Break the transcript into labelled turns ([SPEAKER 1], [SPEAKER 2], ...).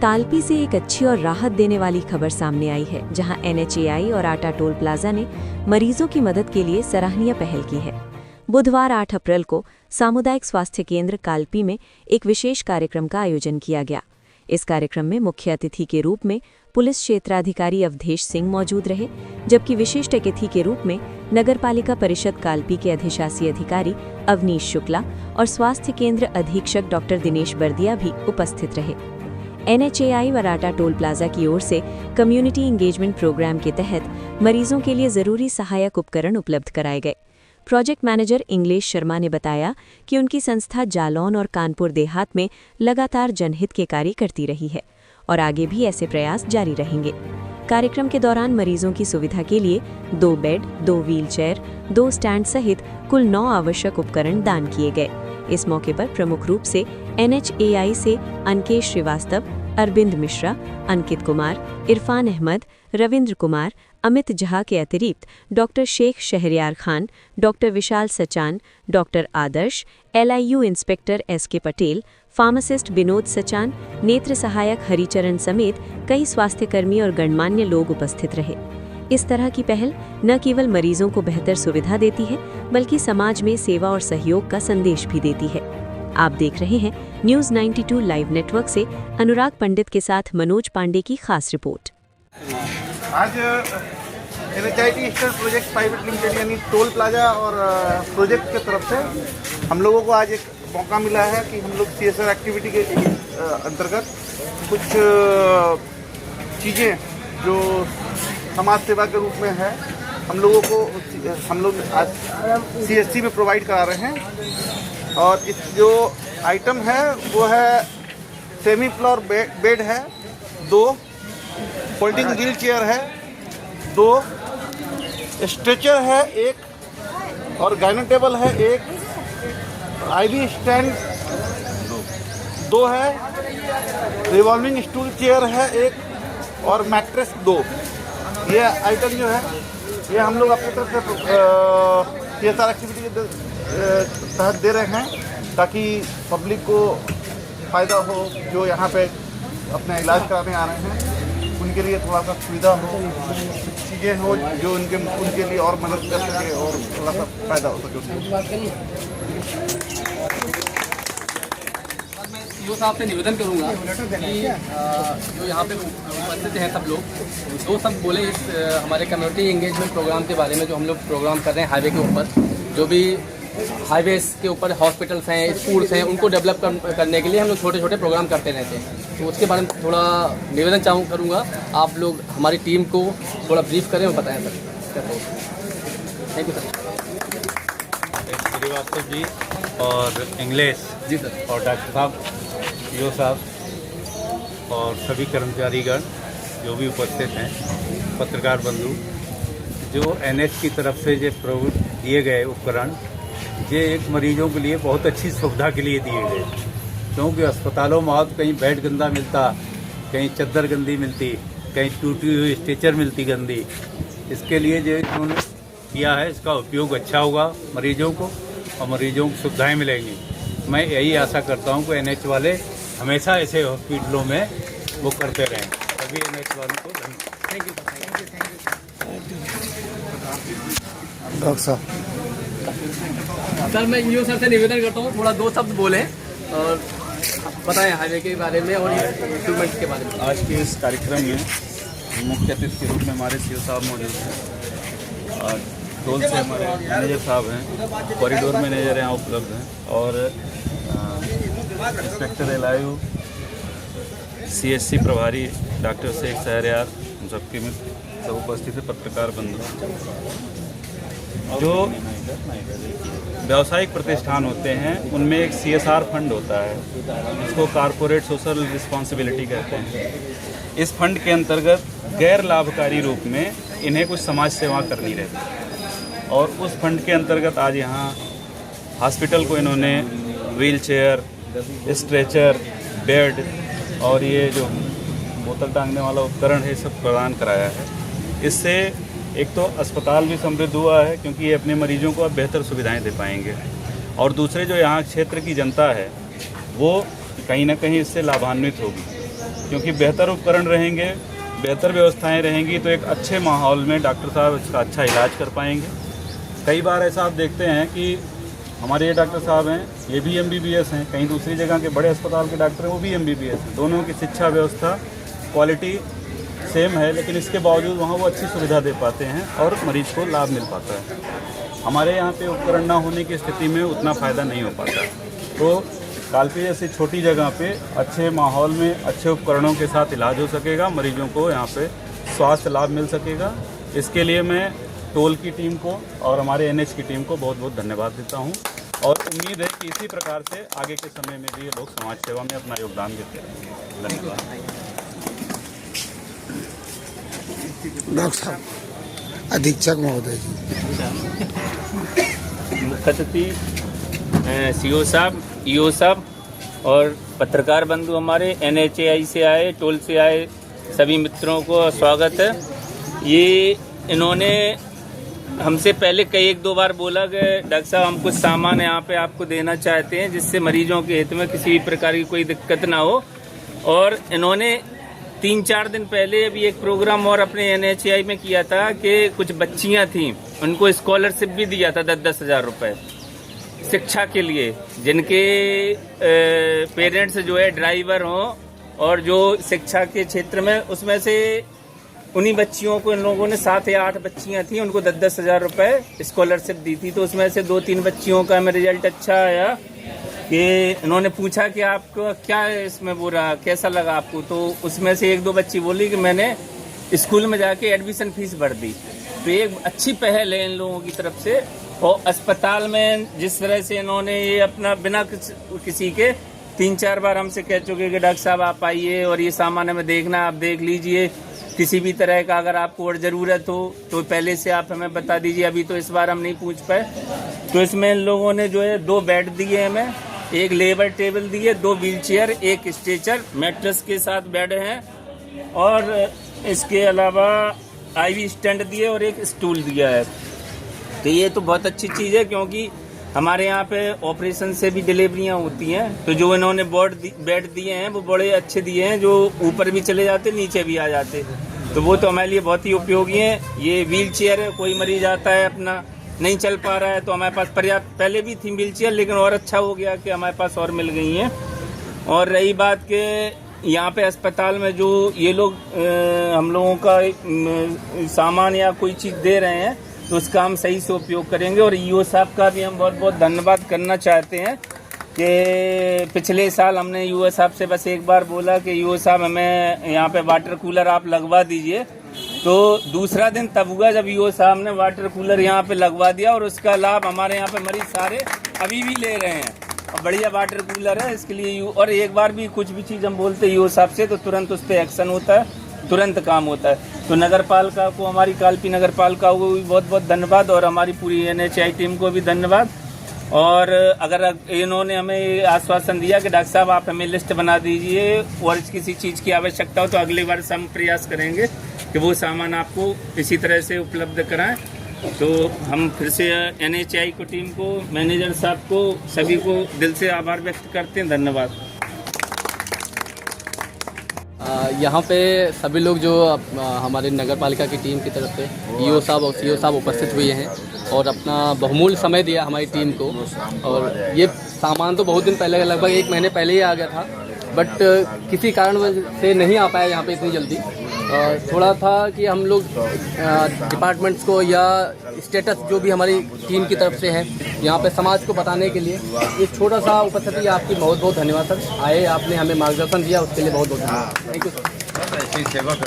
[SPEAKER 1] तालपी से एक अच्छी और राहत देने वाली खबर सामने आई है, जहां NHAI और आटा टोल प्लाजा ने मरीजों की मदद के लिए सराहनीय पहल की है। बुधवार 8 अप्रैल को सामुदायिक स्वास्थ्य केंद्र कालपी में एक विशेष कार्यक्रम का आयोजन किया गया। इस कार्यक्रम में मुख्य अतिथि के रूप में पुलिस क्षेत्राधिकारी अवधेश सिंह मौजूद रहे, जबकि विशिष्ट अतिथि के रूप में नगरपालिका परिषद कालपी के अधिशासी अधिकारी अवनीश शुक्ला और स्वास्थ्य केंद्र अधीक्षक डॉक्टर दिनेश बर्दिया भी उपस्थित रहे। NHAI और आटा टोल प्लाजा की ओर से कम्युनिटी इंगेजमेंट प्रोग्राम के तहत मरीजों के लिए जरूरी सहायक उपकरण उपलब्ध कराए गए। प्रोजेक्ट मैनेजर इंग्लेश शर्मा ने बताया कि उनकी संस्था जालौन और कानपुर देहात में लगातार जनहित के कार्य करती रही है और आगे भी ऐसे प्रयास जारी रहेंगे। कार्यक्रम के दौरान मरीजों की सुविधा के लिए 2 बेड, 2 व्हीलचेयर, 2 स्टैंड सहित कुल 9 आवश्यक उपकरण दान किए गए। इस मौके पर प्रमुख रूप से NHAI से अनकेश श्रीवास्तव, अरविंद मिश्रा, अंकित कुमार, इरफान अहमद, रविंद्र कुमार, अमित झा के अतिरिक्त डॉक्टर शेख शहरयार खान, डॉक्टर विशाल सचान, डॉक्टर आदर्श, LIU inspector SK Patel, pharmacist Vinod Sachan, नेत्र सहायक हरिचरण समेत कई स्वास्थ्यकर्मी और गणमान्य लोग उपस्थित रहे। इस तरह की पहल न केवल मरीजों को बेहतर सुविधा देती है, बल्कि समाज में सेवा और सहयोग का संदेश भी देती है। आप देख रहे हैं न्यूज़ 92 लाइव नेटवर्क से अनुराग पंडित के साथ मनोज पांडे की खास रिपोर्ट।
[SPEAKER 2] आज NHIT eastern project private limited यानी टोल प्लाजा और प्रोजेक्ट के तरफ से हम लोगों को आज एक मौका मिला है कि हम लोग CSR एक्टिविटी के अंतर्गत कुछ चीज़ें जो समाज सेवा के रूप में है हम लोग आज CSC में प्रोवाइड करा रहे हैं। और इस जो आइटम है वो है सेमी फ्लोर बेड है, 2 फोल्डिंग व्हील चेयर है, 2 स्ट्रेचर है 1 और गाइनिंग टेबल है 1, IV स्टैंड 2 है, रिवॉल्विंग स्टूल चेयर है 1 और मैट्रेस 2। ये आइटम जो है ये हम लोग अपनी तरफ से CSR एक्टिविटी के तहत दे रहे हैं ताकि पब्लिक को फ़ायदा हो, जो यहाँ पे अपना इलाज कराने आ रहे हैं उनके लिए थोड़ा सा सुविधा हो, चीज़ें हो जो उनके लिए और मदद कर सके और थोड़ा सा फ़ायदा हो सके।
[SPEAKER 3] यो साहब से निवेदन करूंगा कि जो यहाँ पे उपस्थित हैं सब लोग, 2 शब्द बोले इस हमारे कम्युनिटी एंगेजमेंट प्रोग्राम के बारे में जो हम लोग प्रोग्राम कर रहे हैं हाईवे के ऊपर। जो भी हाईवेज के ऊपर हॉस्पिटल्स हैं, स्कूल्स हैं, उनको डेवलप करने के लिए हम लोग छोटे छोटे प्रोग्राम करते रहते हैं। तो उसके बारे में थोड़ा निवेदन करूँगा, आप लोग हमारी टीम को थोड़ा ब्रीफ करें और बताएं sir. Thank you sir.
[SPEAKER 4] Shrivastava ji और इंग्लिश
[SPEAKER 3] जी सर
[SPEAKER 4] और डॉक्टर साहब, यो साहब और सभी कर्मचारीगण जो भी उपस्थित हैं, पत्रकार बंधु, जो NH की तरफ से जो दिए गए उपकरण ये एक मरीजों के लिए बहुत अच्छी सुविधा के लिए दिए गए, क्योंकि अस्पतालों में आप कहीं बेड गंदा मिलता, कहीं चद्दर गंदी मिलती, कहीं टूटी हुई स्ट्रेचर मिलती गंदी। इसके लिए जो इन्होंने किया है इसका उपयोग अच्छा होगा मरीजों को और मरीजों को सुविधाएँ मिलेंगी। मैं यही आशा करता हूँ कि NH वाले हमेशा ऐसे हॉस्पिटलों में वो करते रहें। सभी NH वालों को धन्यवाद।
[SPEAKER 3] थैंक यू
[SPEAKER 2] डॉक्टर साहब।
[SPEAKER 3] सर मैं यो सर से निवेदन करता हूँ थोड़ा 2 शब्द बोलें और बताएं हाईवे के बारे में और इक्विपमेंट्स के बारे में।
[SPEAKER 4] आज के इस कार्यक्रम में मुख्य अतिथि के रूप में हमारे CO साहब मौजूद हैं और टोल से हमारे मैनेजर साहब हैं, कॉरिडोर मैनेजर यहाँ उपलब्ध हैं और इंस्पेक्टर LIU CSC प्रभारी डॉक्टर शेख शहरयार, हम सबके में सब उपस्थित है, पत्रकार बंधु। जो व्यावसायिक प्रतिष्ठान होते हैं उनमें एक CSR फंड होता है, इसको कॉरपोरेट सोशल रिस्पॉन्सिबिलिटी कहते हैं। इस फंड के अंतर्गत गैर लाभकारी रूप में इन्हें कुछ समाज सेवा करनी रहती है और उस फंड के अंतर्गत आज यहाँ हॉस्पिटल को इन्होंने व्हील चेयर, स्ट्रेचर, बेड और ये जो बोतल टांगने वाला उपकरण है सब प्रदान कराया है। इससे एक तो अस्पताल भी समृद्ध हुआ है क्योंकि ये अपने मरीजों को अब बेहतर सुविधाएं दे पाएंगे और दूसरे जो यहाँ क्षेत्र की जनता है वो कहीं ना कहीं इससे लाभान्वित होगी।
[SPEAKER 5] क्योंकि बेहतर उपकरण रहेंगे, बेहतर व्यवस्थाएं रहेंगी तो एक अच्छे माहौल में डॉक्टर साहब इसका अच्छा इलाज कर पाएंगे। कई बार ऐसा आप देखते हैं कि हमारे ये डॉक्टर साहब हैं, ये भी MBBS हैं, कहीं दूसरी जगह के बड़े अस्पताल के डॉक्टर हैं वो भी MBBS हैं। दोनों की शिक्षा व्यवस्था क्वालिटी सेम है, लेकिन इसके बावजूद वहाँ वो अच्छी सुविधा दे पाते हैं और मरीज को लाभ मिल पाता है। हमारे यहाँ पे उपकरण ना होने की स्थिति में उतना फ़ायदा नहीं हो पाता। तो कालपी जैसी छोटी जगह पे अच्छे माहौल में अच्छे उपकरणों के साथ इलाज हो सकेगा, मरीजों को यहाँ पे स्वास्थ्य लाभ मिल सकेगा। इसके लिए मैं टोल की टीम को और हमारे NH की टीम को बहुत बहुत धन्यवाद देता हूँ और उम्मीद है कि इसी प्रकार से आगे के समय में भी ये लोग समाज सेवा में अपना योगदान देते रहेंगे। धन्यवाद।
[SPEAKER 6] डॉक्टर साहब, अधीक्षक महोदय जी,
[SPEAKER 7] मुख्य अतिथि CO साहब, EO साहब और पत्रकार बंधु हमारे NHAI से आए, टोल से आए सभी मित्रों को स्वागत है। ये इन्होंने हमसे पहले कई एक दो बार बोला कि डॉक्टर साहब हम कुछ सामान यहाँ पे आपको देना चाहते हैं जिससे मरीजों के हित में किसी भी प्रकार की कोई दिक्कत ना हो। और इन्होंने 3-4 दिन पहले अभी एक प्रोग्राम और अपने NHAI में किया था कि कुछ बच्चियाँ थीं, उनको स्कॉलरशिप भी दिया था 10-10 हज़ार रुपये शिक्षा के लिए, जिनके पेरेंट्स जो है ड्राइवर हों और जो शिक्षा के क्षेत्र में, उसमें से उन्हीं बच्चियों को इन लोगों ने 7 या 8 बच्चियां थी, उनको 10-10 हज़ार रुपये स्कॉलरशिप दी थी। तो उसमें से 2-3 बच्चियों का हमें रिजल्ट अच्छा आया कि इन्होंने पूछा कि आपको क्या इसमें बुरा, कैसा लगा आपको। तो उसमें से 1-2 बच्ची बोली कि मैंने स्कूल में जाके एडमिशन फीस भर दी। तो एक अच्छी पहल है इन लोगों की तरफ से। और अस्पताल में जिस तरह से इन्होंने ये अपना बिना किसी के 3-4 बार हमसे कह चुके कि डॉक्टर साहब आप आइए और ये सामान हमें देखना, आप देख लीजिए, किसी भी तरह का अगर आपको और ज़रूरत हो तो पहले से आप हमें बता दीजिए। अभी तो इस बार हम नहीं पूछ पाए। तो इसमें इन लोगों ने जो है 2 बेड दिए हमें, एक लेबर टेबल दिए, 2 व्हीलचेयर, एक स्ट्रेचर, मैट्रेस के साथ बेड हैं और इसके अलावा IV स्टैंड दिए और एक स्टूल दिया है। तो ये तो बहुत अच्छी चीज़ है क्योंकि हमारे यहाँ पे ऑपरेशन से भी डिलीवरियाँ होती हैं। तो जो इन्होंने बेड दिए हैं वो बड़े अच्छे दिए हैं, जो ऊपर भी चले जाते, नीचे भी आ जाते। तो वो तो हमारे लिए बहुत ही उपयोगी हैं। ये व्हील चेयर है, कोई मरीज आता है अपना नहीं चल पा रहा है तो हमारे पास पर्याप्त, पहले भी थी व्हील चेयर लेकिन और अच्छा हो गया कि हमारे पास और मिल गई हैं। और रही बात के यहाँ पे अस्पताल में जो ये लोग हम लोगों का सामान या कोई चीज़ दे रहे हैं तो उसका हम सही से उपयोग करेंगे। और EO साहब का भी हम बहुत बहुत धन्यवाद करना चाहते हैं कि पिछले साल हमने EO साहब से बस एक बार बोला कि EO साहब हमें यहाँ पे वाटर कूलर आप लगवा दीजिए। तो दूसरा दिन तब हुआ जब EO साहब ने वाटर कूलर यहाँ पे लगवा दिया और उसका लाभ हमारे यहाँ पे मरीज सारे अभी भी ले रहे हैं। और बढ़िया वाटर कूलर है इसके लिए। और एक बार भी कुछ भी चीज़ हम बोलते EO साहब से तो तुरंत उस पर एक्शन होता है, तुरंत काम होता है। तो नगर पालिका को, हमारी कालपी नगर पालिका को भी बहुत बहुत धन्यवाद और हमारी पूरी NHAI टीम को भी धन्यवाद। और अगर इन्होंने हमें आश्वासन दिया कि डॉक्टर साहब आप हमें लिस्ट बना दीजिए और किसी चीज़ की आवश्यकता हो तो अगली बार हम प्रयास करेंगे कि वो सामान आपको इसी तरह से उपलब्ध कराएं। तो हम फिर से NHAI को, टीम को, मैनेजर साहब को, सभी को दिल से आभार व्यक्त करते हैं। धन्यवाद।
[SPEAKER 3] यहाँ पे सभी लोग जो हमारे नगर पालिका की टीम की तरफ से EO साहब और CO साहब उपस्थित हुए हैं और अपना बहुमूल्य समय दिया हमारी टीम को। और ये सामान तो बहुत दिन पहले, लगभग 1 महीने पहले ही आ गया था, बट किसी कारण से नहीं आ पाया यहाँ पे इतनी जल्दी। थोड़ा था कि हम लोग डिपार्टमेंट्स को या स्टेटस जो भी हमारी टीम की तरफ से है यहाँ पे समाज को बताने के लिए एक छोटा सा उपस्थिति आपकी बहुत बहुत धन्यवाद सर। आए, आपने हमें मार्गदर्शन दिया, उसके लिए बहुत बहुत धन्यवाद। Thank you sir.